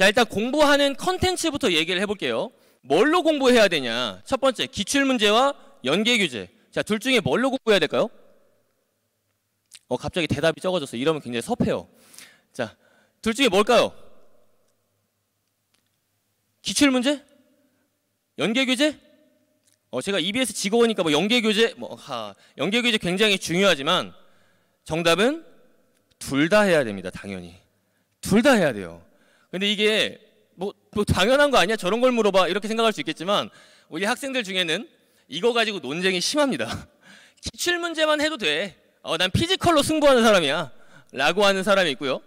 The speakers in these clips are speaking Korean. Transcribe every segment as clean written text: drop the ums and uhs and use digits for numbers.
자, 일단 공부하는 컨텐츠부터 얘기를 해볼게요. 뭘로 공부해야 되냐? 첫 번째, 기출문제와 연계교재. 자, 둘 중에 뭘로 공부해야 될까요? 갑자기 대답이 적어졌어. 이러면 굉장히 섭해요. 자, 둘 중에 뭘까요? 기출문제? 연계교재? 제가 EBS 직원이니까 연계교재, 연계교재 굉장히 중요하지만 정답은 둘 다 해야 됩니다. 당연히. 둘 다 해야 돼요. 근데 이게 뭐 당연한 거 아니야? 저런 걸 물어봐. 이렇게 생각할 수 있겠지만 우리 학생들 중에는 이거 가지고 논쟁이 심합니다. 기출문제만 해도 돼. 난 피지컬로 승부하는 사람이야. 라고 하는 사람이 있고요.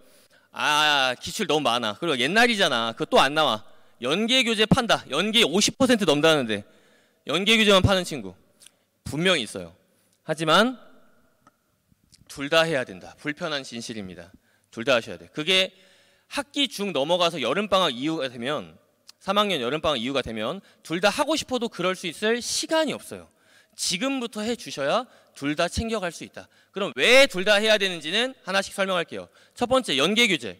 기출 너무 많아. 그리고 옛날이잖아. 그거 또 안 나와. 연계교재 판다. 연계 50% 넘다는데 연계교재만 파는 친구 분명히 있어요. 하지만 둘 다 해야 된다. 불편한 진실입니다. 둘 다 하셔야 돼. 그게 학기 중 넘어가서 여름방학 이후가 되면 3학년 여름방학 이후가 되면 둘 다 하고 싶어도 그럴 수 있을 시간이 없어요. 지금부터 해주셔야 둘 다 챙겨갈 수 있다. 그럼 왜 둘 다 해야 되는지는 하나씩 설명할게요. 첫 번째, 연계교재.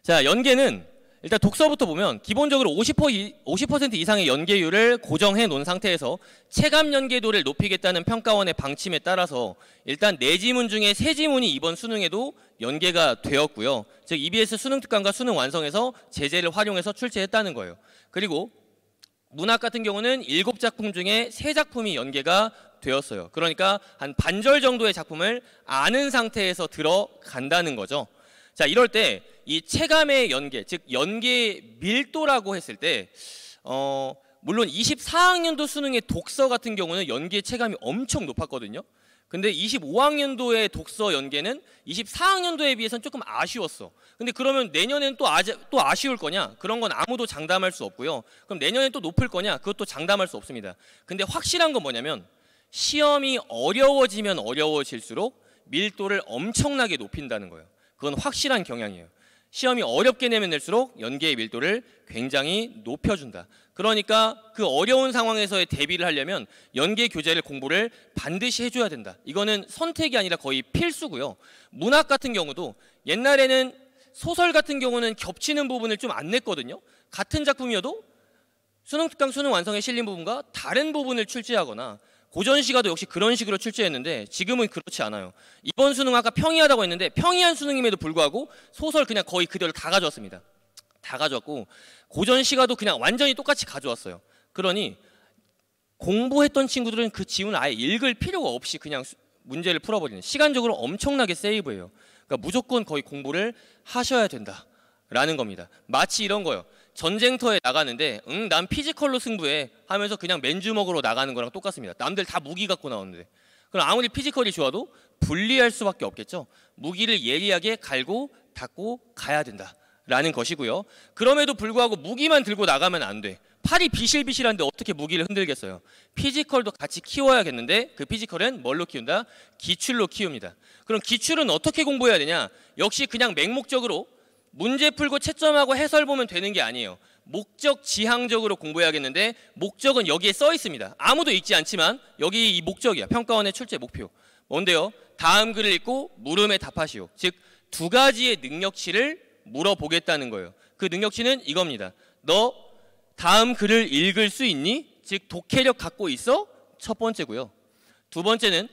자, 연계는 일단 독서부터 보면 기본적으로 50% 이상의 연계율을 고정해 놓은 상태에서 체감 연계도를 높이겠다는 평가원의 방침에 따라서 일단 4지문 중에 3지문이 이번 수능에도 연계가 되었고요. 즉 EBS 수능 특강과 수능 완성에서 제재를 활용해서 출제했다는 거예요. 그리고 문학 같은 경우는 7작품 중에 3작품이 연계가 되었어요. 그러니까 한 반절 정도의 작품을 아는 상태에서 들어간다는 거죠. 자, 이럴 때 이 체감의 연계, 즉 연계 밀도라고 했을 때 물론 24학년도 수능의 독서 같은 경우는 연계 체감이 엄청 높았거든요. 근데 25학년도의 독서 연계는 24학년도에 비해서는 조금 아쉬웠어. 근데 그러면 내년엔 또 아쉬울 거냐? 그런 건 아무도 장담할 수 없고요. 그럼 내년엔 또 높을 거냐? 그것도 장담할 수 없습니다. 근데 확실한 건 뭐냐면 시험이 어려워지면 어려워질수록 밀도를 엄청나게 높인다는 거예요. 그건 확실한 경향이에요. 시험이 어렵게 내면 낼수록 연계의 밀도를 굉장히 높여준다. 그러니까 그 어려운 상황에서의 대비를 하려면 연계 교재를 공부를 반드시 해줘야 된다. 이거는 선택이 아니라 거의 필수고요. 문학 같은 경우도 옛날에는 소설 같은 경우는 겹치는 부분을 좀 안 냈거든요. 같은 작품이어도 수능 특강 수능 완성에 실린 부분과 다른 부분을 출제하거나 고전시가도 역시 그런 식으로 출제했는데 지금은 그렇지 않아요. 이번 수능 아까 평이하다고 했는데 평이한 수능임에도 불구하고 소설 그냥 거의 그대로 다 가져왔습니다. 다 가져왔고 고전시가도 그냥 완전히 똑같이 가져왔어요. 그러니 공부했던 친구들은 그 지문을 아예 읽을 필요가 없이 그냥 문제를 풀어버리는, 시간적으로 엄청나게 세이브해요. 그러니까 무조건 거의 공부를 하셔야 된다라는 겁니다. 마치 이런 거요. 전쟁터에 나가는데 난 피지컬로 승부해 하면서 그냥 맨주먹으로 나가는 거랑 똑같습니다. 남들 다 무기 갖고 나오는데. 그럼 아무리 피지컬이 좋아도 불리할 수밖에 없겠죠. 무기를 예리하게 갈고 닦고 가야 된다라는 것이고요. 그럼에도 불구하고 무기만 들고 나가면 안 돼. 팔이 비실비실한데 어떻게 무기를 흔들겠어요. 피지컬도 같이 키워야겠는데 그 피지컬은 뭘로 키운다? 기출로 키웁니다. 그럼 기출은 어떻게 공부해야 되냐? 역시 그냥 맹목적으로 문제 풀고 채점하고 해설 보면 되는 게 아니에요. 목적 지향적으로 공부해야겠는데 목적은 여기에 써 있습니다. 아무도 읽지 않지만 여기 이 목적이야. 평가원의 출제 목표. 뭔데요? 다음 글을 읽고 물음에 답하시오. 즉 2가지의 능력치를 물어보겠다는 거예요. 그 능력치는 이겁니다. 너 다음 글을 읽을 수 있니? 즉 독해력 갖고 있어? 첫 번째고요. 두 번째는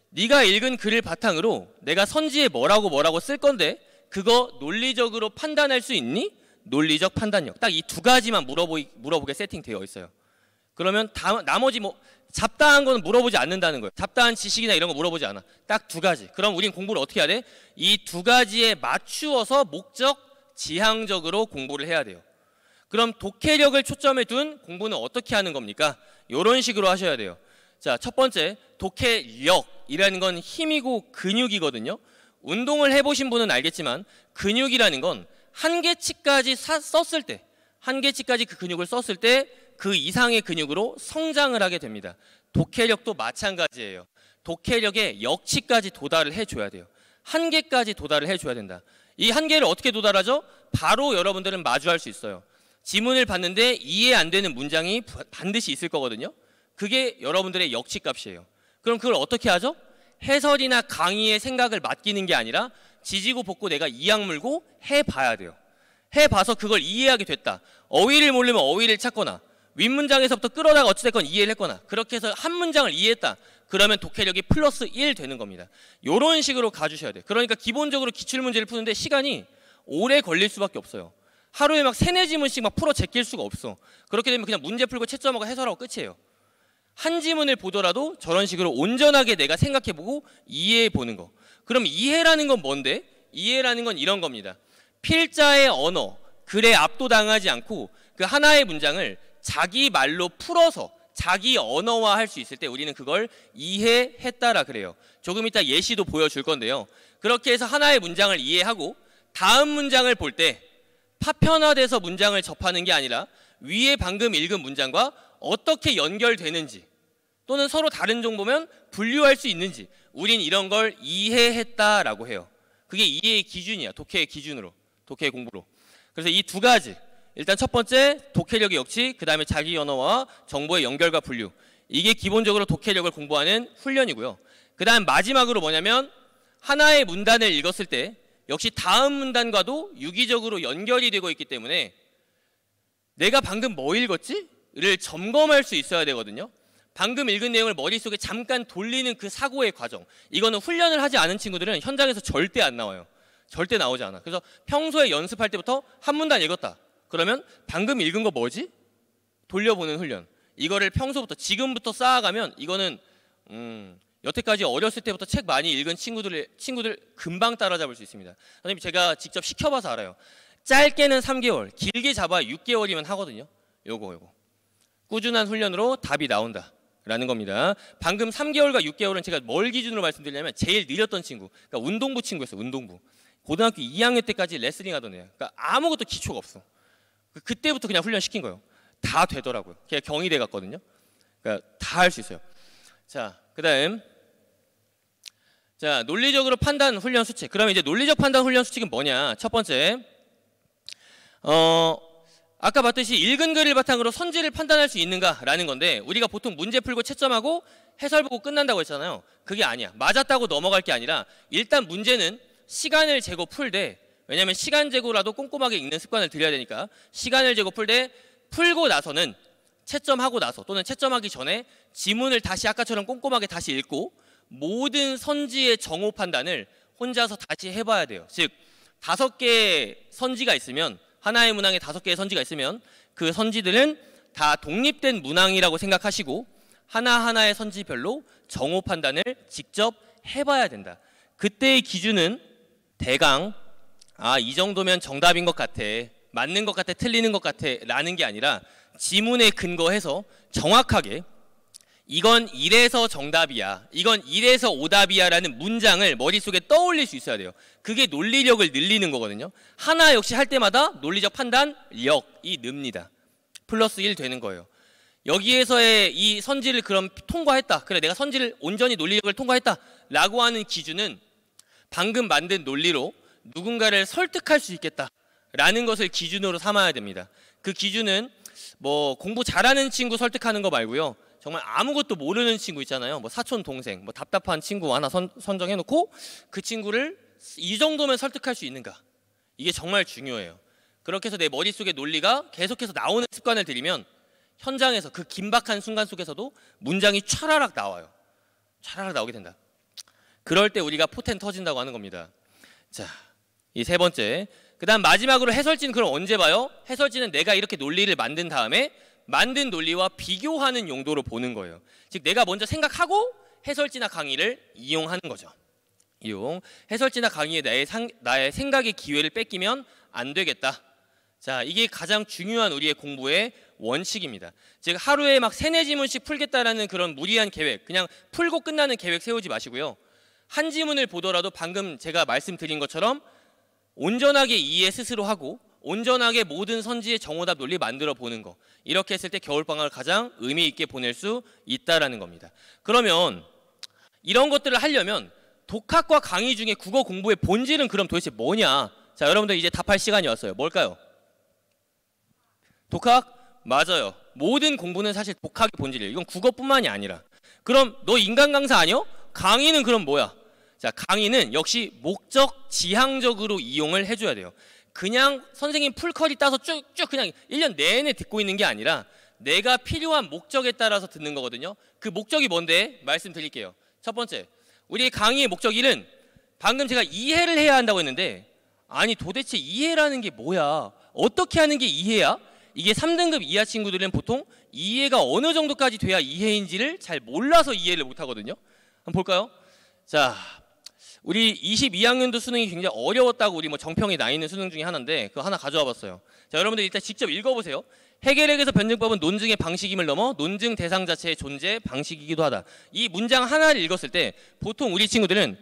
네가 읽은 글을 바탕으로 내가 선지에 뭐라고 쓸 건데 그거 논리적으로 판단할 수 있니? 논리적 판단력. 딱 이 2가지만 물어보게 세팅되어 있어요. 그러면 나머지 잡다한 거는 물어보지 않는다는 거예요. 잡다한 지식이나 이런 거 물어보지 않아. 딱 2가지. 그럼 우린 공부를 어떻게 해야 돼? 이 2가지에 맞추어서 목적 지향적으로 공부를 해야 돼요. 그럼 독해력을 초점에 둔 공부는 어떻게 하는 겁니까? 이런 식으로 하셔야 돼요. 자, 첫 번째, 독해력이라는 건 힘이고 근육이거든요. 운동을 해보신 분은 알겠지만 근육이라는 건 한계치까지 썼을 때, 한계치까지 그 근육을 썼을 때 그 이상의 근육으로 성장을 하게 됩니다. 독해력도 마찬가지예요. 독해력의 역치까지 도달을 해줘야 돼요. 한계까지 도달을 해줘야 된다. 이 한계를 어떻게 도달하죠? 바로 여러분들은 마주할 수 있어요. 지문을 봤는데 이해 안 되는 문장이 반드시 있을 거거든요. 그게 여러분들의 역치값이에요. 그럼 그걸 어떻게 하죠? 해설이나 강의의 생각을 맡기는 게 아니라 지지고 볶고 내가 이악 물고 해봐야 돼요. 해봐서 그걸 이해하게 됐다. 어휘를 모르면 어휘를 찾거나 윗문장에서부터 끌어다가 어찌됐건 이해를 했거나 그렇게 해서 한 문장을 이해했다. 그러면 독해력이 플러스 1 되는 겁니다. 이런 식으로 가주셔야 돼요. 그러니까 기본적으로 기출문제를 푸는데 시간이 오래 걸릴 수밖에 없어요. 하루에 막 3-4지문씩 막 풀어 제낄 수가 없어. 그렇게 되면 그냥 문제 풀고 채점하고 해설하고 끝이에요. 한 지문을 보더라도 저런 식으로 온전하게 내가 생각해보고 이해해보는 거. 그럼 이해라는 건 뭔데? 이해라는 건 이런 겁니다. 필자의 언어, 글에 압도당하지 않고 그 하나의 문장을 자기 말로 풀어서 자기 언어화 할 수 있을 때 우리는 그걸 이해했다라 그래요. 조금 이따 예시도 보여줄 건데요. 그렇게 해서 하나의 문장을 이해하고 다음 문장을 볼 때 파편화돼서 문장을 접하는 게 아니라 위에 방금 읽은 문장과 어떻게 연결되는지 또는 서로 다른 정보면 분류할 수 있는지 우린 이런 걸 이해했다라고 해요. 그게 이해의 기준이야. 독해의 기준으로. 독해 공부로. 그래서 이 두 가지, 일단 첫 번째 독해력의 역치, 그 다음에 자기 언어와 정보의 연결과 분류, 이게 기본적으로 독해력을 공부하는 훈련이고요. 그 다음 마지막으로 뭐냐면 하나의 문단을 읽었을 때 역시 다음 문단과도 유기적으로 연결이 되고 있기 때문에 내가 방금 뭐 읽었지? 를 점검할 수 있어야 되거든요. 방금 읽은 내용을 머릿속에 잠깐 돌리는 그 사고의 과정, 이거는 훈련을 하지 않은 친구들은 현장에서 절대 안 나와요. 절대 나오지 않아. 그래서 평소에 연습할 때부터 한 문단 읽었다. 그러면 방금 읽은 거 뭐지? 돌려보는 훈련. 이거를 평소부터 지금부터 쌓아가면 이거는 여태까지 어렸을 때부터 책 많이 읽은 친구들 금방 따라잡을 수 있습니다. 선생님 제가 직접 시켜봐서 알아요. 짧게는 3개월, 길게 잡아 6개월이면 하거든요. 요거 꾸준한 훈련으로 답이 나온다 라는 겁니다. 방금 3개월과 6개월은 제가 뭘 기준으로 말씀드리냐면 제일 느렸던 친구, 그러니까 운동부 친구였어요. 운동부. 고등학교 2학년 때까지 레슬링 하던 애야. 그러니까 아무것도 기초가 없어. 그때부터 그냥 훈련 시킨 거예요. 다 되더라고요. 그냥 경희대 갔거든요. 그러니까 다 할 수 있어요. 자, 그다음 자, 논리적으로 판단 훈련 수칙. 그러면 이제 논리적 판단 훈련 수칙은 뭐냐? 첫 번째, 아까 봤듯이 읽은 글을 바탕으로 선지를 판단할 수 있는가라는 건데, 우리가 보통 문제 풀고 채점하고 해설 보고 끝난다고 했잖아요. 그게 아니야. 맞았다고 넘어갈 게 아니라 일단 문제는 시간을 재고 풀되, 왜냐하면 시간 재고라도 꼼꼼하게 읽는 습관을 들여야 되니까 시간을 재고 풀되 풀고 나서는 채점하고 나서 또는 채점하기 전에 지문을 다시 아까처럼 꼼꼼하게 다시 읽고 모든 선지의 정오 판단을 혼자서 다시 해봐야 돼요. 즉 5개의 선지가 있으면, 하나의 문항에 5개의 선지가 있으면 그 선지들은 다 독립된 문항이라고 생각하시고 하나하나의 선지별로 정오 판단을 직접 해봐야 된다. 그때의 기준은 대강 이 정도면 정답인 것 같아, 맞는 것 같아, 틀리는 것 같아 라는 게 아니라 지문에 근거해서 정확하게 이건 이래서 정답이야, 이건 이래서 오답이야 라는 문장을 머릿속에 떠올릴 수 있어야 돼요. 그게 논리력을 늘리는 거거든요. 하나 역시 할 때마다 논리적 판단력이 늡니다. 플러스 1 되는 거예요. 여기에서의 이 선지를 그럼 통과했다, 그래 내가 선지를 온전히 논리력을 통과했다 라고 하는 기준은 방금 만든 논리로 누군가를 설득할 수 있겠다 라는 것을 기준으로 삼아야 됩니다. 그 기준은 뭐 공부 잘하는 친구 설득하는 거 말고요, 정말 아무것도 모르는 친구 있잖아요. 뭐 사촌 동생, 뭐 답답한 친구 하나 선정해놓고 그 친구를 이 정도면 설득할 수 있는가, 이게 정말 중요해요. 그렇게 해서 내 머릿속에 논리가 계속해서 나오는 습관을 들이면 현장에서 그 긴박한 순간 속에서도 문장이 촤라락 나와요. 촤라락 나오게 된다. 그럴 때 우리가 포텐 터진다고 하는 겁니다. 자, 이 세 번째. 그 다음 마지막으로 해설지는 그럼 언제 봐요? 해설지는 내가 이렇게 논리를 만든 다음에 만든 논리와 비교하는 용도로 보는 거예요. 즉 내가 먼저 생각하고 해설지나 강의를 이용하는 거죠. 이용. 해설지나 강의에 나의 생각의 기회를 뺏기면 안 되겠다. 자, 이게 가장 중요한 우리의 공부의 원칙입니다. 즉 하루에 막 3-4지문씩 풀겠다라는 그런 무리한 계획, 그냥 풀고 끝나는 계획 세우지 마시고요. 한 지문을 보더라도 방금 제가 말씀드린 것처럼 온전하게 이해 스스로 하고 온전하게 모든 선지의 정오답 논리 만들어 보는 거, 이렇게 했을 때 겨울방학을 가장 의미 있게 보낼 수 있다라는 겁니다. 그러면 이런 것들을 하려면 독학과 강의 중에 국어 공부의 본질은 그럼 도대체 뭐냐? 자, 여러분들 이제 답할 시간이 왔어요. 뭘까요? 독학? 맞아요. 모든 공부는 사실 독학이 본질이에요. 이건 국어뿐만이 아니라. 그럼 너 인간 강사 아니요? 강의는 그럼 뭐야? 자, 강의는 역시 목적 지향적으로 이용을 해줘야 돼요. 그냥 선생님 풀커리 따서 쭉쭉 그냥 1년 내내 듣고 있는 게 아니라 내가 필요한 목적에 따라서 듣는 거거든요. 그 목적이 뭔데? 말씀드릴게요. 첫 번째, 우리 강의의 목적 1은 방금 제가 이해를 해야 한다고 했는데, 아니 도대체 이해라는 게 뭐야? 어떻게 하는 게 이해야? 이게 3등급 이하 친구들은 보통 이해가 어느 정도까지 돼야 이해인지를 잘 몰라서 이해를 못 하거든요. 한번 볼까요? 자, 우리 22학년도 수능이 굉장히 어려웠다고 우리 뭐 정평이 나 있는 수능 중에 하나인데 그거 하나 가져와 봤어요. 자, 여러분들 일단 직접 읽어보세요. 해겔에게서 변증법은 논증의 방식임을 넘어 논증 대상 자체의 존재 방식이기도 하다. 이 문장 하나를 읽었을 때 보통 우리 친구들은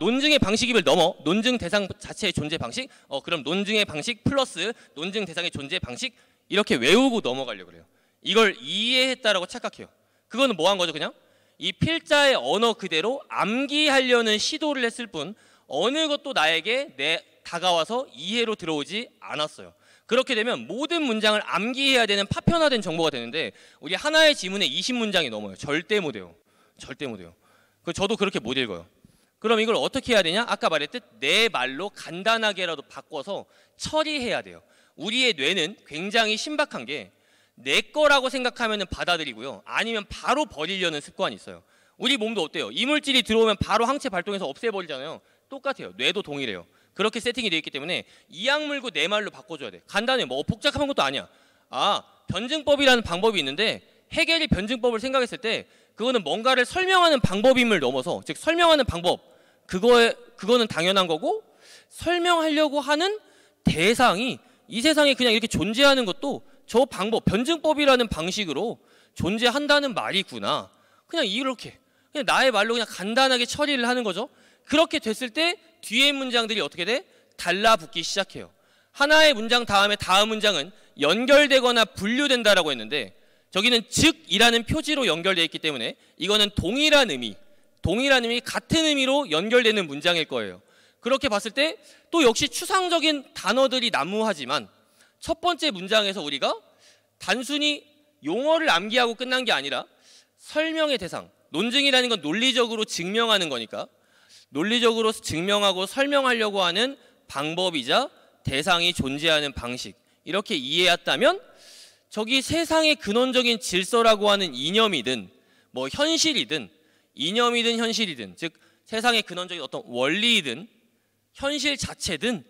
논증의 방식임을 넘어 논증 대상 자체의 존재 방식, 그럼 논증의 방식 플러스 논증 대상의 존재 방식 이렇게 외우고 넘어가려고 그래요. 이걸 이해했다라고 착각해요. 그거는 뭐 한 거죠? 그냥 이 필자의 언어 그대로 암기하려는 시도를 했을 뿐 어느 것도 나에게 다가와서 이해로 들어오지 않았어요. 그렇게 되면 모든 문장을 암기해야 되는 파편화된 정보가 되는데 우리 하나의 지문에 20문장이 넘어요. 절대 못 해요. 절대 못 해요. 저도 그렇게 못 읽어요. 그럼 이걸 어떻게 해야 되냐? 아까 말했듯 내 말로 간단하게라도 바꿔서 처리해야 돼요. 우리의 뇌는 굉장히 신박한 게 내 거라고 생각하면 받아들이고요. 아니면 바로 버리려는 습관이 있어요. 우리 몸도 어때요? 이물질이 들어오면 바로 항체 발동해서 없애버리잖아요. 똑같아요. 뇌도 동일해요. 그렇게 세팅이 되어 있기 때문에 이악 물고 내 말로 바꿔줘야 돼. 간단해. 뭐 복잡한 것도 아니야. 변증법이라는 방법이 있는데 해겔이 변증법을 생각했을 때 그거는 뭔가를 설명하는 방법임을 넘어서, 즉 설명하는 방법, 그거는 당연한 거고 설명하려고 하는 대상이 이 세상에 그냥 이렇게 존재하는 것도 저 방법, 변증법이라는 방식으로 존재한다는 말이구나. 그냥 이렇게 그냥 나의 말로 그냥 간단하게 처리를 하는 거죠. 그렇게 됐을 때 뒤에 문장들이 어떻게 돼? 달라붙기 시작해요. 하나의 문장 다음에 다음 문장은 연결되거나 분류된다라고 했는데 저기는 즉이라는 표지로 연결되어 있기 때문에 이거는 동일한 의미, 같은 의미로 연결되는 문장일 거예요. 그렇게 봤을 때 또 역시 추상적인 단어들이 난무하지만 첫 번째 문장에서 우리가 단순히 용어를 암기하고 끝난 게 아니라 설명의 대상, 논증이라는 건 논리적으로 증명하는 거니까 논리적으로 증명하고 설명하려고 하는 방법이자 대상이 존재하는 방식, 이렇게 이해했다면 저기 세상의 근원적인 질서라고 하는 이념이든 뭐 현실이든 이념이든 현실이든, 즉 세상의 근원적인 어떤 원리이든 현실 자체든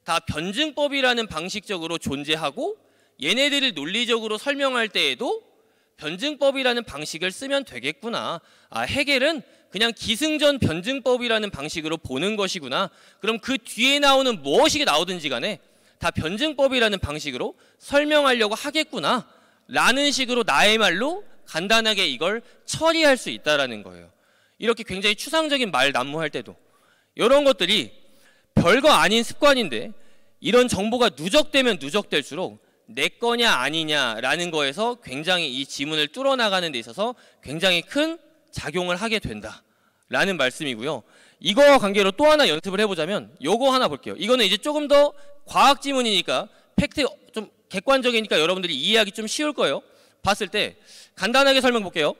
다 변증법이라는 방식적으로 존재하고 얘네들을 논리적으로 설명할 때에도 변증법이라는 방식을 쓰면 되겠구나. 해겔은 그냥 기승전 변증법이라는 방식으로 보는 것이구나. 그럼 그 뒤에 나오는 무엇이 나오든지 간에 다 변증법이라는 방식으로 설명하려고 하겠구나 라는 식으로 나의 말로 간단하게 이걸 처리할 수 있다라는 거예요. 이렇게 굉장히 추상적인 말 난무할 때도 이런 것들이 별거 아닌 습관인데 이런 정보가 누적되면 누적될수록 내 거냐 아니냐라는 거에서 굉장히 이 지문을 뚫어나가는 데 있어서 굉장히 큰 작용을 하게 된다라는 말씀이고요. 이거와 관계로 또 하나 연습을 해보자면 요거 하나 볼게요. 이거는 이제 조금 더 과학 지문이니까 팩트 좀 객관적이니까 여러분들이 이해하기 좀 쉬울 거예요. 봤을 때 간단하게 설명 볼게요.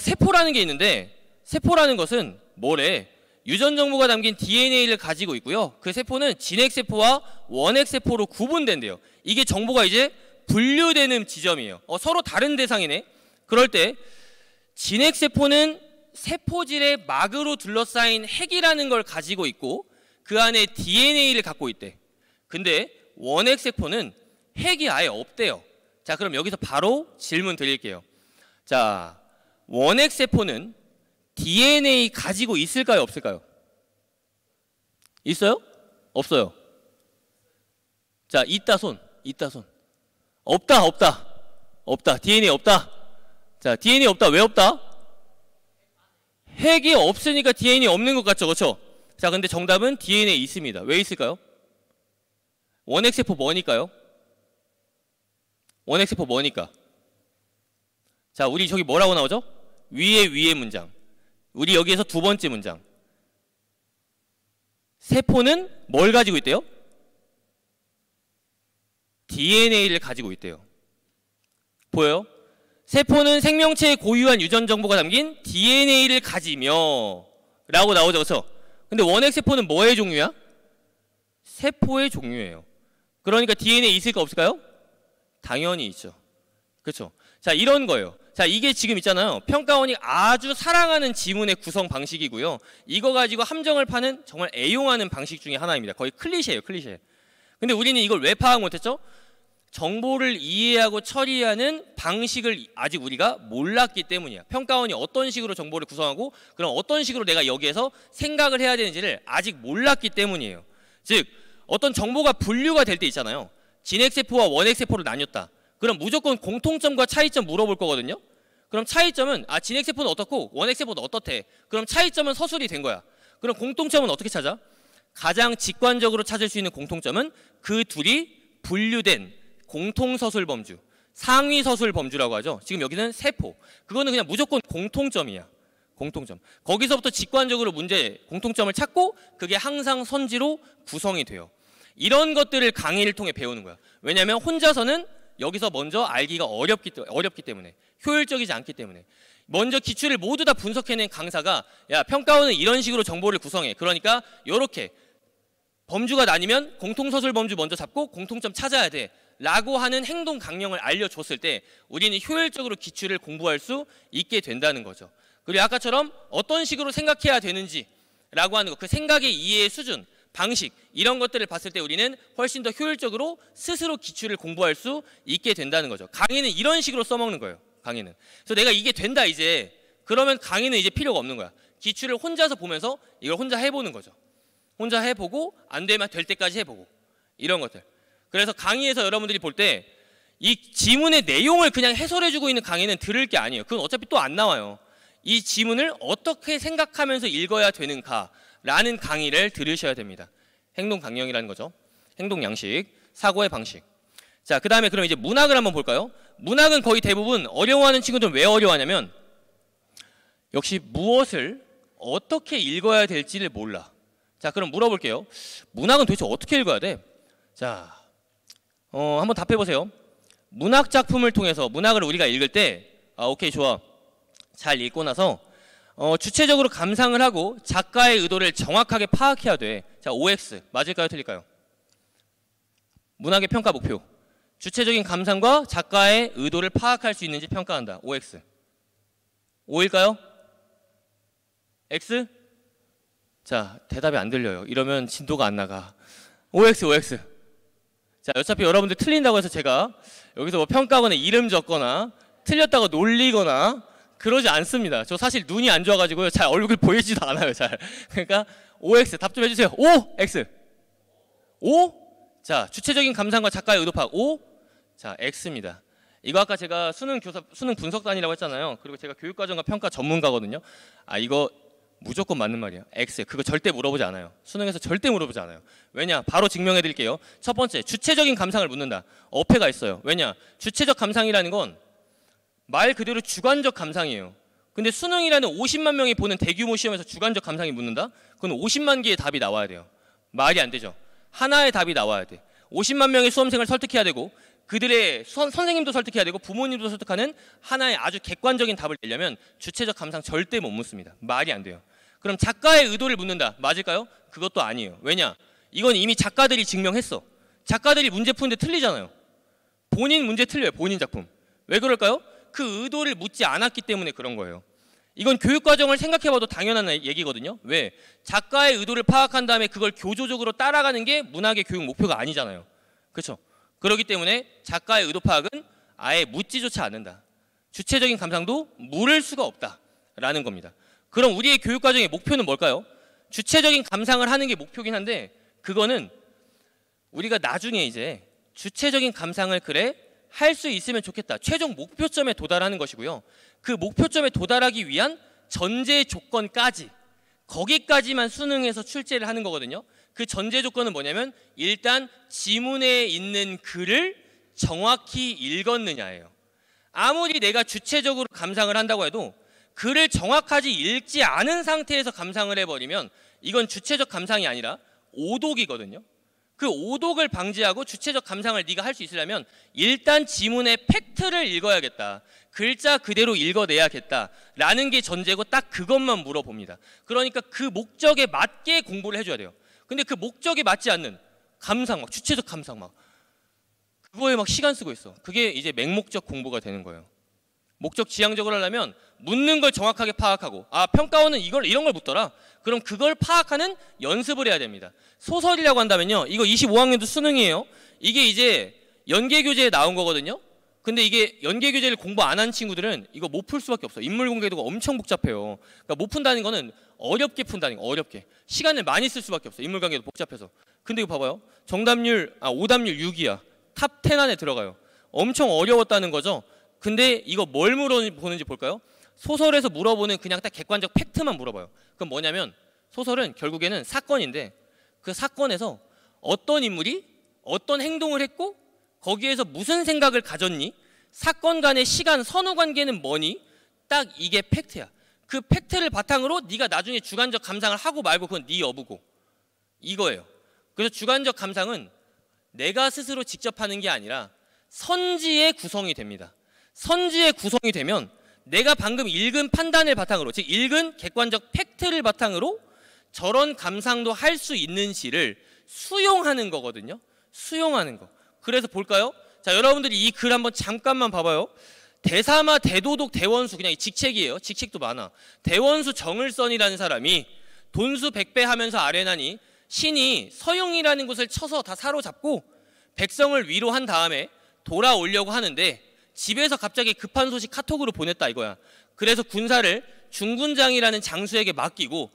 세포라는 게 있는데 세포라는 것은 뭐래? 유전 정보가 담긴 DNA를 가지고 있고요. 그 세포는 진핵세포와 원핵세포로 구분된대요. 이게 정보가 이제 분류되는 지점이에요. 서로 다른 대상이네. 그럴 때 진핵세포는 세포질의 막으로 둘러싸인 핵이라는 걸 가지고 있고 그 안에 DNA를 갖고 있대. 근데 원핵세포는 핵이 아예 없대요. 자, 그럼 여기서 바로 질문 드릴게요. 자, 원핵세포는 DNA 가지고 있을까요? 없을까요? 있어요? 없어요? 자, 있다 손. 없다. DNA 없다. 자, DNA 없다. 왜 없다? 핵이 없으니까 DNA 없는 것 같죠? 그렇죠? 자, 근데 정답은 DNA 있습니다. 왜 있을까요? 원핵세포 뭐니까요? 원핵세포 뭐니까? 자, 우리 저기 뭐라고 나오죠? 위에 문장. 우리 여기에서 두 번째 문장. 세포는 뭘 가지고 있대요? DNA를 가지고 있대요. 보여요? 세포는 생명체의 고유한 유전 정보가 담긴 DNA를 가지며 라고 나오죠. 그렇죠? 근데 원핵세포는 뭐의 종류야? 세포의 종류예요. 그러니까 DNA 있을까 없을까요? 당연히 있죠. 그렇죠? 자, 이런 거예요. 자, 이게 지금 있잖아요. 평가원이 아주 사랑하는 지문의 구성 방식이고요. 이거 가지고 함정을 파는 정말 애용하는 방식 중에 하나입니다. 거의 클리셰예요, 클리셰. 근데 우리는 이걸 왜 파악 못했죠? 정보를 이해하고 처리하는 방식을 아직 우리가 몰랐기 때문이야. 평가원이 어떤 식으로 정보를 구성하고 그럼 어떤 식으로 내가 여기에서 생각을 해야 되는지를 아직 몰랐기 때문이에요. 즉 어떤 정보가 분류가 될 때 있잖아요. 진핵세포와 원핵세포로 나뉘었다. 그럼 무조건 공통점과 차이점 물어볼 거거든요. 그럼 차이점은 진핵세포는 어떻고 원핵세포는 어떻대. 그럼 차이점은 서술이 된 거야. 그럼 공통점은 어떻게 찾아? 가장 직관적으로 찾을 수 있는 공통점은 그 둘이 분류된 공통서술 범주, 상위서술 범주라고 하죠. 지금 여기는 세포. 그거는 그냥 무조건 공통점이야. 공통점. 거기서부터 직관적으로 문제 공통점을 찾고 그게 항상 선지로 구성이 돼요. 이런 것들을 강의를 통해 배우는 거야. 왜냐하면 혼자서는 여기서 먼저 알기가 어렵기 때문에, 효율적이지 않기 때문에. 먼저 기출을 모두 다 분석해낸 강사가 야, 평가원은 이런 식으로 정보를 구성해. 그러니까 이렇게 범주가 나뉘면 공통서술 범주 먼저 잡고 공통점 찾아야 돼 라고 하는 행동 강령을 알려줬을 때 우리는 효율적으로 기출을 공부할 수 있게 된다는 거죠. 그리고 아까처럼 어떤 식으로 생각해야 되는지 라고 하는 거, 그 생각의 이해의 수준, 방식 이런 것들을 봤을 때 우리는 훨씬 더 효율적으로 스스로 기출을 공부할 수 있게 된다는 거죠. 강의는 이런 식으로 써먹는 거예요. 강의는. 그래서 내가 이게 된다 이제 그러면 강의는 이제 필요가 없는 거야. 기출을 혼자서 보면서 이걸 혼자 해보는 거죠. 혼자 해보고 안 되면 될 때까지 해보고 이런 것들. 그래서 강의에서 여러분들이 볼 때 이 지문의 내용을 그냥 해설해주고 있는 강의는 들을 게 아니에요. 그건 어차피 또 안 나와요. 이 지문을 어떻게 생각하면서 읽어야 되는가라는 강의를 들으셔야 됩니다. 행동 강령이라는 거죠. 행동 양식, 사고의 방식. 자, 그 다음에 그럼 이제 문학을 한번 볼까요? 문학은 거의 대부분 어려워하는 친구들은 왜 어려워하냐면 역시 무엇을 어떻게 읽어야 될지를 몰라. 자, 그럼 물어볼게요. 문학은 도대체 어떻게 읽어야 돼? 자, 한번 답해보세요. 문학 작품을 통해서 문학을 우리가 읽을 때 오케이 좋아. 잘 읽고 나서 주체적으로 감상을 하고 작가의 의도를 정확하게 파악해야 돼. 자, OX 맞을까요? 틀릴까요? 문학의 평가 목표. 주체적인 감상과 작가의 의도를 파악할 수 있는지 평가한다. OX. O일까요? X? 자, 대답이 안 들려요. 이러면 진도가 안 나가. OX, OX. 자, 어차피 여러분들 틀린다고 해서 제가 여기서 뭐 평가원에 이름 적거나 틀렸다고 놀리거나 그러지 않습니다. 저 사실 눈이 안 좋아가지고요. 잘 얼굴 보이지도 않아요. 잘. 그러니까 OX 답 좀 해주세요. OX. O? 자, 주체적인 감상과 작가의 의도 파악. O? 자, X입니다. 이거 아까 제가 수능 분석단이라고 했잖아요. 그리고 제가 교육과정과 평가 전문가거든요. 이거 무조건 맞는 말이에요. X. 그거 절대 물어보지 않아요. 수능에서 절대 물어보지 않아요. 왜냐? 바로 증명해 드릴게요. 첫 번째, 주체적인 감상을 묻는다. 어폐가 있어요. 왜냐? 주체적 감상이라는 건 말 그대로 주관적 감상이에요. 근데 수능이라는 50만 명이 보는 대규모 시험에서 주관적 감상이 묻는다? 그건 50만 개의 답이 나와야 돼요. 말이 안 되죠. 하나의 답이 나와야 돼. 50만 명의 수험생을 설득해야 되고 그들의 선생님도 설득해야 되고 부모님도 설득하는 하나의 아주 객관적인 답을 내려면 주체적 감상 절대 못 묻습니다. 말이 안 돼요. 그럼 작가의 의도를 묻는다. 맞을까요? 그것도 아니에요. 왜냐? 이건 이미 작가들이 증명했어. 작가들이 문제 푸는데 틀리잖아요. 본인 문제 틀려요. 본인 작품. 왜 그럴까요? 그 의도를 묻지 않았기 때문에 그런 거예요. 이건 교육과정을 생각해봐도 당연한 얘기거든요. 왜? 작가의 의도를 파악한 다음에 그걸 교조적으로 따라가는 게 문학의 교육 목표가 아니잖아요. 그렇죠? 그렇기 때문에 작가의 의도 파악은 아예 묻지조차 않는다. 주체적인 감상도 물을 수가 없다라는 겁니다. 그럼 우리의 교육과정의 목표는 뭘까요? 주체적인 감상을 하는 게 목표긴 한데 그거는 우리가 나중에 이제 주체적인 감상을 그래 할 수 있으면 좋겠다. 최종 목표점에 도달하는 것이고요. 그 목표점에 도달하기 위한 전제 조건까지 거기까지만 수능에서 출제를 하는 거거든요. 그 전제 조건은 뭐냐면 일단 지문에 있는 글을 정확히 읽었느냐예요. 아무리 내가 주체적으로 감상을 한다고 해도 글을 정확하게 읽지 않은 상태에서 감상을 해버리면 이건 주체적 감상이 아니라 오독이거든요. 그 오독을 방지하고 주체적 감상을 네가 할 수 있으려면 일단 지문의 팩트를 읽어야겠다. 글자 그대로 읽어내야겠다라는 게 전제고 딱 그것만 물어봅니다. 그러니까 그 목적에 맞게 공부를 해줘야 돼요. 근데 그 목적에 맞지 않는 감상 막 주체적 감상 막 그거에 막 시간 쓰고 있어. 그게 이제 맹목적 공부가 되는 거예요. 목적 지향적으로 하려면 묻는 걸 정확하게 파악하고 아 평가원은 이런 걸 묻더라. 그럼 그걸 파악하는 연습을 해야 됩니다. 소설이라고 한다면요. 이거 25학년도 수능이에요. 이게 이제 연계교재에 나온 거거든요. 근데 이게 연계교재를 공부 안 한 친구들은 이거 못 풀 수밖에 없어. 인물 공개도가 엄청 복잡해요. 그러니까 못 푼다는 거는 어렵게 푼다는 거. 어렵게. 시간을 많이 쓸 수밖에 없어. 인물 관계도 복잡해서. 근데 이거 봐봐요. 오답률 6이야. 탑 10 안에 들어가요. 엄청 어려웠다는 거죠. 근데 이거 뭘 물어보는지 볼까요? 소설에서 물어보는 그냥 딱 객관적 팩트만 물어봐요. 그럼 뭐냐면 소설은 결국에는 사건인데 그 사건에서 어떤 인물이 어떤 행동을 했고 거기에서 무슨 생각을 가졌니? 사건 간의 시간 선후 관계는 뭐니? 딱 이게 팩트야. 그 팩트를 바탕으로 네가 나중에 주관적 감상을 하고 말고 그건 네 여부고 이거예요. 그래서 주관적 감상은 내가 스스로 직접 하는 게 아니라 선지의 구성이 됩니다. 선지의 구성이 되면 내가 방금 읽은 판단을 바탕으로 즉 읽은 객관적 팩트를 바탕으로 저런 감상도 할 수 있는지를 수용하는 거거든요. 수용하는 거. 그래서 볼까요? 자, 여러분들이 이 글 한번 잠깐만 봐봐요. 대사마 대도독 대원수 그냥 직책이에요. 직책도 많아. 대원수 정을선이라는 사람이 돈수 백배 하면서 아뢰나니 신이 서용이라는 곳을 쳐서 다 사로잡고 백성을 위로한 다음에 돌아오려고 하는데 집에서 갑자기 급한 소식 카톡으로 보냈다 이거야. 그래서 군사를 중군장이라는 장수에게 맡기고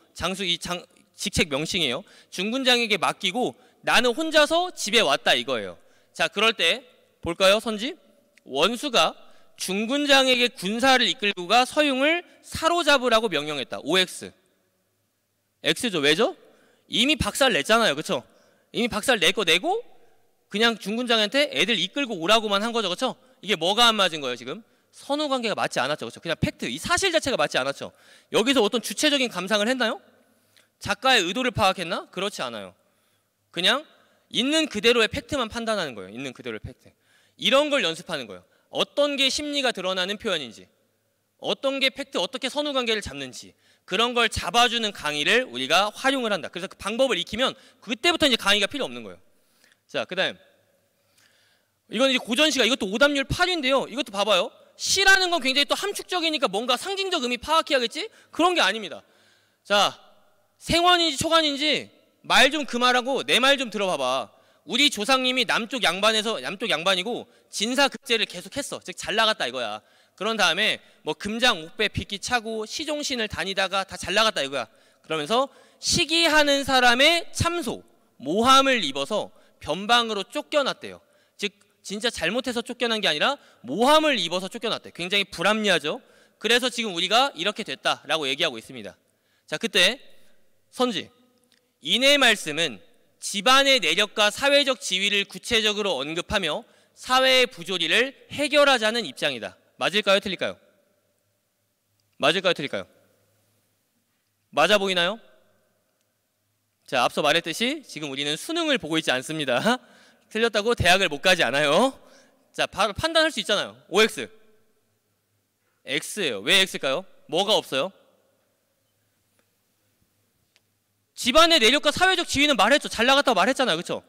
직책 명칭이에요. 중군장에게 맡기고 나는 혼자서 집에 왔다 이거예요. 자, 그럴 때 볼까요? 선지 원수가 중군장에게 군사를 이끌고 가 서용을 사로잡으라고 명령했다. OX X죠. 왜죠? 이미 박살 냈잖아요. 그렇죠? 이미 박살 내고 그냥 중군장한테 애들 이끌고 오라고만 한 거죠. 그렇죠? 이게 뭐가 안 맞은 거예요 지금? 선후 관계가 맞지 않았죠. 그렇죠? 그냥 팩트, 이 사실 자체가 맞지 않았죠. 여기서 어떤 주체적인 감상을 했나요? 작가의 의도를 파악했나? 그렇지 않아요. 그냥 있는 그대로의 팩트만 판단하는 거예요. 있는 그대로의 팩트. 이런 걸 연습하는 거예요. 어떤 게 심리가 드러나는 표현인지, 어떤 게 팩트, 어떻게 선후 관계를 잡는지 그런 걸 잡아주는 강의를 우리가 활용을 한다. 그래서 그 방법을 익히면 그때부터 이제 강의가 필요 없는 거예요. 자, 그다음 이건 이제 고전시가 이것도 오답률 8인데요. 이것도 봐봐요. 시라는 건 굉장히 또 함축적이니까 뭔가 상징적 의미 파악해야겠지? 그런 게 아닙니다. 자, 생환인지 초관인지 말 좀 그만하고 내 말 좀 들어봐봐. 우리 조상님이 남쪽 양반이고 진사급제를 계속했어. 즉 잘 나갔다 이거야. 그런 다음에 뭐 금장 옥배 빗기 차고 시종신을 다니다가 다 잘 나갔다 이거야. 그러면서 시기하는 사람의 참소, 모함을 입어서 변방으로 쫓겨났대요. 즉 진짜 잘못해서 쫓겨난 게 아니라 모함을 입어서 쫓겨났대. 굉장히 불합리하죠. 그래서 지금 우리가 이렇게 됐다라고 얘기하고 있습니다. 자, 그때 선지 이내 말씀은 집안의 내력과 사회적 지위를 구체적으로 언급하며 사회의 부조리를 해결하자는 입장이다. 맞을까요? 틀릴까요? 맞을까요? 틀릴까요? 맞아 보이나요? 자, 앞서 말했듯이 지금 우리는 수능을 보고 있지 않습니다. 틀렸다고 대학을 못 가지 않아요. 자, 바로 판단할 수 있잖아요. OX X예요. 왜 X일까요? 뭐가 없어요? 집안의 내력과 사회적 지위는 말했죠. 잘 나갔다고 말했잖아요. 그렇죠?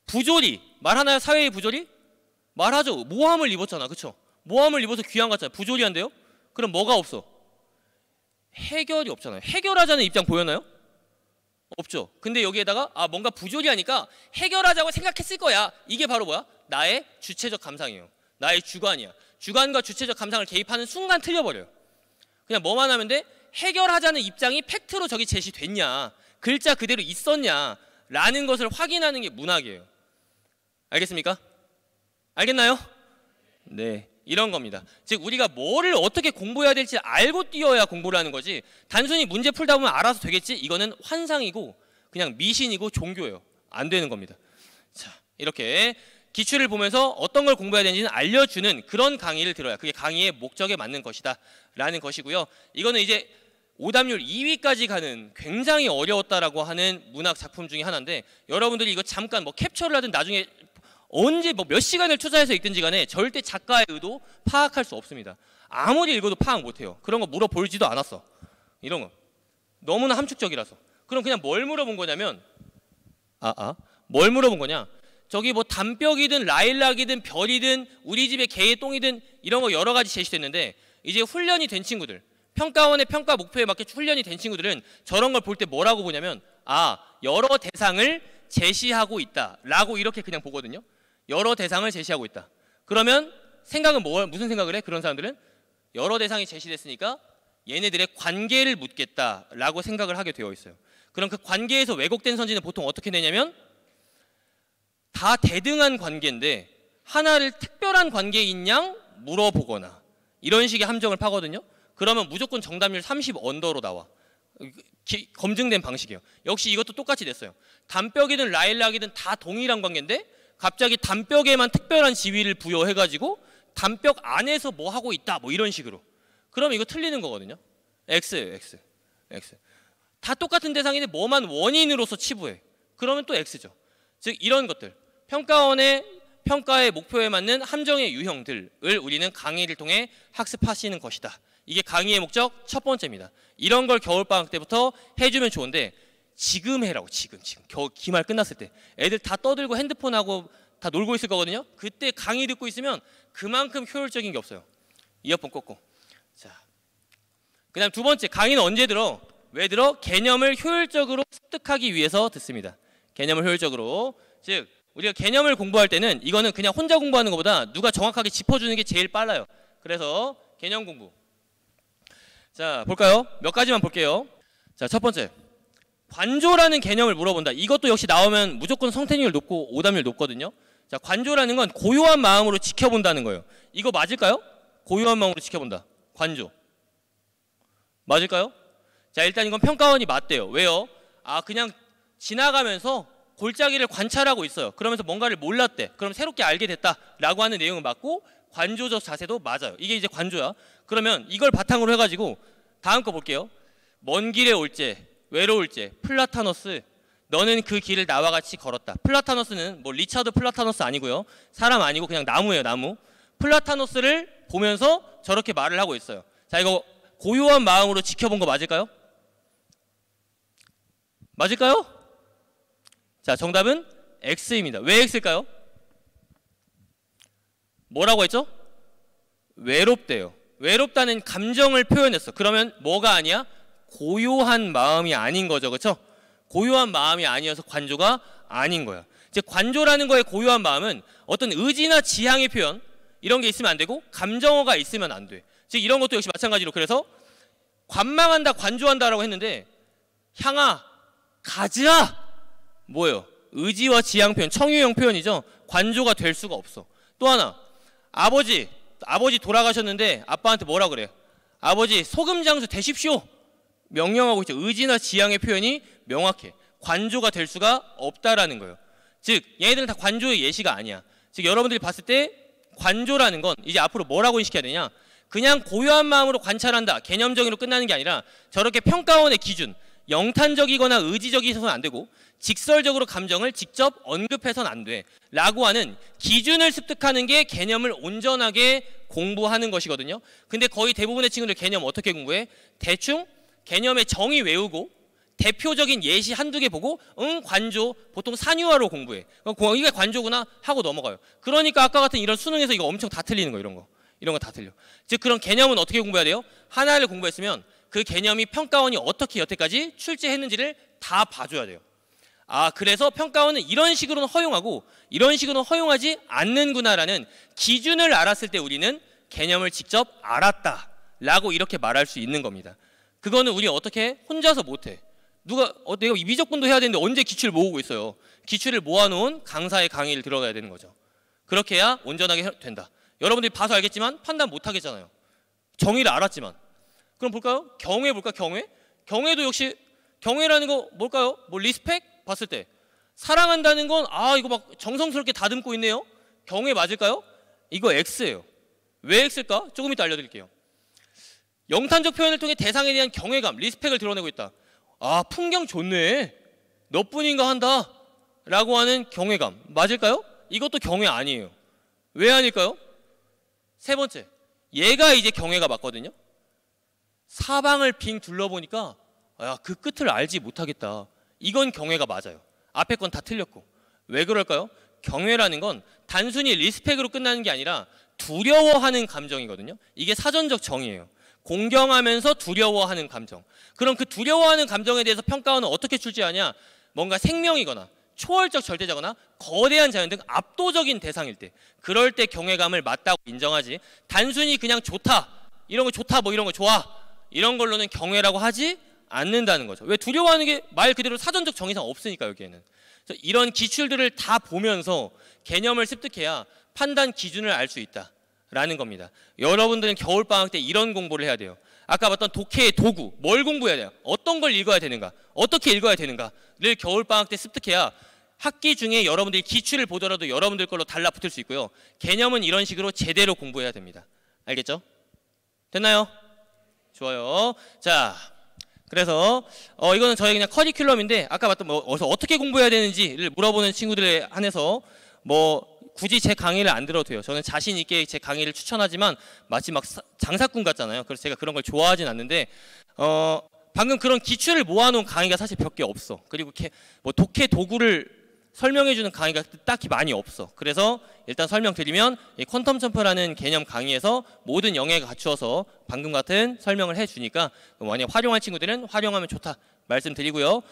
부조리 말하나요? 사회의 부조리? 말하죠. 모함을 입었잖아. 그렇죠? 모함을 입어서 귀양 갔잖아요. 부조리한데요? 그럼 뭐가 없어? 해결이 없잖아요. 해결하자는 입장 보였나요? 없죠. 근데 여기에다가 뭔가 부조리하니까 해결하자고 생각했을 거야. 이게 바로 뭐야? 나의 주체적 감상이에요. 나의 주관이야. 주관과 주체적 감상을 개입하는 순간 틀려버려요. 그냥 뭐만 하면 돼? 해결하자는 입장이 팩트로 저기 제시됐냐, 글자 그대로 있었냐 라는 것을 확인하는 게 문학이에요. 알겠습니까? 알겠나요? 네, 이런 겁니다. 즉 우리가 뭐를 어떻게 공부해야 될지 알고 뛰어야 공부를 하는 거지, 단순히 문제 풀다 보면 알아서 되겠지, 이거는 환상이고 그냥 미신이고 종교예요. 안 되는 겁니다. 자, 이렇게 기출을 보면서 어떤 걸 공부해야 되는지는 알려주는 그런 강의를 들어야 그게 강의의 목적에 맞는 것이다 라는 것이고요. 이거는 이제 오답률 2위까지 가는 굉장히 어려웠다라고 하는 문학 작품 중에 하나인데, 여러분들이 이거 잠깐 뭐 캡처를 하든 나중에 언제 뭐 몇 시간을 투자해서 읽든지 간에 절대 작가의 의도 파악할 수 없습니다. 아무리 읽어도 파악 못해요. 그런 거 물어보지도 않았어. 이런 거 너무나 함축적이라서. 그럼 그냥 뭘 물어본 거냐면 뭘 물어본 거냐? 저기 뭐 담벽이든 라일락이든 별이든 우리 집의 개의 똥이든 이런 거 여러 가지 제시됐는데 이제 훈련이 된 친구들, 평가원의 평가 목표에 맞게 훈련이 된 친구들은 저런 걸 볼 때 뭐라고 보냐면 여러 대상을 제시하고 있다라고 이렇게 그냥 보거든요. 여러 대상을 제시하고 있다. 그러면 생각은 무슨 생각을 해? 그런 사람들은 여러 대상이 제시됐으니까 얘네들의 관계를 묻겠다라고 생각을 하게 되어 있어요. 그럼 그 관계에서 왜곡된 선지는 보통 어떻게 되냐면 다 대등한 관계인데 하나를 특별한 관계인 양 물어보거나 이런 식의 함정을 파거든요. 그러면 무조건 정답률 30 언더로 나와. 검증된 방식이에요. 역시 이것도 똑같이 됐어요. 담벽이든 라일락이든 다 동일한 관계인데 갑자기 담벽에만 특별한 지위를 부여해가지고 담벽 안에서 뭐 하고 있다 뭐 이런 식으로. 그럼 이거 틀리는 거거든요. X예요. X. 다 똑같은 대상인데 뭐만 원인으로서 치부해. 그러면 또 X죠. 즉 이런 것들. 평가원의 평가의 목표에 맞는 함정의 유형들을 우리는 강의를 통해 학습하시는 것이다. 이게 강의의 목적 첫 번째입니다. 이런 걸 겨울방학 때부터 해주면 좋은데 지금 해라고. 지금 기말 끝났을 때 애들 다 떠들고 핸드폰하고 다 놀고 있을 거거든요. 그때 강의 듣고 있으면 그만큼 효율적인 게 없어요. 이어폰 꽂고. 자, 그다음 두 번째, 강의는 언제 들어? 왜 들어? 개념을 효율적으로 습득하기 위해서 듣습니다. 개념을 효율적으로. 즉 우리가 개념을 공부할 때는 이거는 그냥 혼자 공부하는 것보다 누가 정확하게 짚어주는 게 제일 빨라요. 그래서 개념 공부. 자, 볼까요? 몇 가지만 볼게요. 자, 첫 번째, 관조라는 개념을 물어본다. 이것도 역시 나오면 무조건 성태률 높고 오답률 높거든요. 자, 관조라는 건 고요한 마음으로 지켜본다는 거예요. 이거 맞을까요? 고요한 마음으로 지켜본다. 관조. 맞을까요? 자, 일단 이건 평가원이 맞대요. 왜요? 그냥 지나가면서 골짜기를 관찰하고 있어요. 그러면서 뭔가를 몰랐대. 그럼 새롭게 알게 됐다라고 하는 내용은 맞고 관조적 자세도 맞아요. 이게 이제 관조야. 그러면 이걸 바탕으로 해가지고 다음 거 볼게요. 먼 길에 올제, 외로울제, 플라타너스. 너는 그 길을 나와 같이 걸었다. 플라타너스는 뭐 리차드 플라타너스 아니고요. 사람 아니고 그냥 나무예요, 나무. 플라타너스를 보면서 저렇게 말을 하고 있어요. 자, 이거 고요한 마음으로 지켜본 거 맞을까요? 맞을까요? 자, 정답은 X입니다. 왜 X일까요? 뭐라고 했죠? 외롭대요. 외롭다는 감정을 표현했어. 그러면 뭐가 아니야? 고요한 마음이 아닌 거죠. 그렇죠? 고요한 마음이 아니어서 관조가 아닌 거야. 즉 관조라는 거의 고요한 마음은 어떤 의지나 지향의 표현 이런 게 있으면 안 되고 감정어가 있으면 안 돼. 즉 이런 것도 역시 마찬가지로 그래서 관망한다, 관조한다라고 했는데 향아, 가즈아 뭐예요? 의지와 지향 표현, 청유형 표현이죠. 관조가 될 수가 없어. 또 하나, 아버지 돌아가셨는데 아빠한테 뭐라 그래? 아버지 소금 장수 되십시오. 명령하고 있죠. 의지나 지향의 표현이 명확해. 관조가 될 수가 없다라는 거예요. 즉 얘네들은 다 관조의 예시가 아니야. 즉 여러분들이 봤을 때 관조라는 건 이제 앞으로 뭐라고 인식해야 되냐? 그냥 고요한 마음으로 관찰한다. 개념적으로 끝나는 게 아니라 저렇게 평가원의 기준, 영탄적이거나 의지적이서는 안 되고 직설적으로 감정을 직접 언급해서는 안 돼. 라고 하는 기준을 습득하는 게 개념을 온전하게 공부하는 것이거든요. 근데 거의 대부분의 친구들 개념 어떻게 공부해? 대충 개념의 정의 외우고 대표적인 예시 한두 개 보고 관조 보통 산유화로 공부해. 이게 관조구나 하고 넘어가요. 그러니까 아까 같은 이런 수능에서 이거 엄청 다 틀리는 거예요. 이런 거 다 틀려. 즉 그런 개념은 어떻게 공부해야 돼요? 하나를 공부했으면 그 개념이 평가원이 어떻게 여태까지 출제했는지를 다 봐줘야 돼요. 그래서 평가원은 이런 식으로는 허용하고 이런 식으로는 허용하지 않는구나라는 기준을 알았을 때 우리는 개념을 직접 알았다라고 이렇게 말할 수 있는 겁니다. 그거는 우리 어떻게 해? 혼자서 못해. 내가 미적분도 해야 되는데 언제 기출을 모으고 있어요. 기출을 모아놓은 강사의 강의를 들어가야 되는 거죠. 그렇게 해야 온전하게 된다. 여러분들이 봐서 알겠지만 판단 못하겠잖아요. 정의를 알았지만. 그럼 볼까요? 경외 볼까? 경외도 역시 경외라는 거 뭘까요? 뭐 리스펙 봤을 때 사랑한다는 건 이거 막 정성스럽게 다듬고 있네요. 경외 맞을까요? 이거 X예요. 왜 X일까? 조금 이따 알려드릴게요. 영탄적 표현을 통해 대상에 대한 경외감, 리스펙을 드러내고 있다. 풍경 좋네. 너뿐인가 한다. 라고 하는 경외감. 맞을까요? 이것도 경외 아니에요. 왜 아닐까요? 세 번째. 얘가 이제 경외가 맞거든요. 사방을 빙 둘러보니까 그 끝을 알지 못하겠다. 이건 경외가 맞아요. 앞에 건 다 틀렸고. 왜 그럴까요? 경외라는 건 단순히 리스펙으로 끝나는 게 아니라 두려워하는 감정이거든요. 이게 사전적 정의예요. 공경하면서 두려워하는 감정. 그럼 그 두려워하는 감정에 대해서 평가원은 어떻게 출제하냐? 뭔가 생명이거나 초월적 절대자거나 거대한 자연 등 압도적인 대상일 때, 그럴 때 경외감을 맞다고 인정하지, 단순히 그냥 좋다, 이런 거 좋다, 뭐 이런 거 좋아, 이런 걸로는 경외라고 하지 않는다는 거죠. 왜? 두려워하는 게 말 그대로 사전적 정의상 없으니까 여기에는. 그래서 이런 기출들을 다 보면서 개념을 습득해야 판단 기준을 알 수 있다라는 겁니다. 여러분들은 겨울방학 때 이런 공부를 해야 돼요. 아까 봤던 독해의 도구, 뭘 공부해야 돼요? 어떤 걸 읽어야 되는가? 어떻게 읽어야 되는가를 겨울방학 때 습득해야 학기 중에 여러분들이 기출을 보더라도 여러분들 걸로 달라붙을 수 있고요. 개념은 이런 식으로 제대로 공부해야 됩니다. 알겠죠? 됐나요? 좋아요. 자, 그래서 이거는 저희 그냥 커리큘럼인데, 아까 봤던 뭐 어떻게 공부해야 되는지를 물어보는 친구들에 한해서 뭐 굳이 제 강의를 안 들어도 돼요. 저는 자신 있게 제 강의를 추천하지만 마치 막 장사꾼 같잖아요. 그래서 제가 그런 걸 좋아하진 않는데, 방금 그런 기출을 모아놓은 강의가 사실 몇 개 없어. 그리고 뭐 독해 도구를 설명해주는 강의가 딱히 많이 없어. 그래서 일단 설명드리면, 이 퀀텀 점프라는 개념 강의에서 모든 영역을 갖추어서 방금 같은 설명을 해주니까 만약에 활용할 친구들은 활용하면 좋다 말씀드리고요.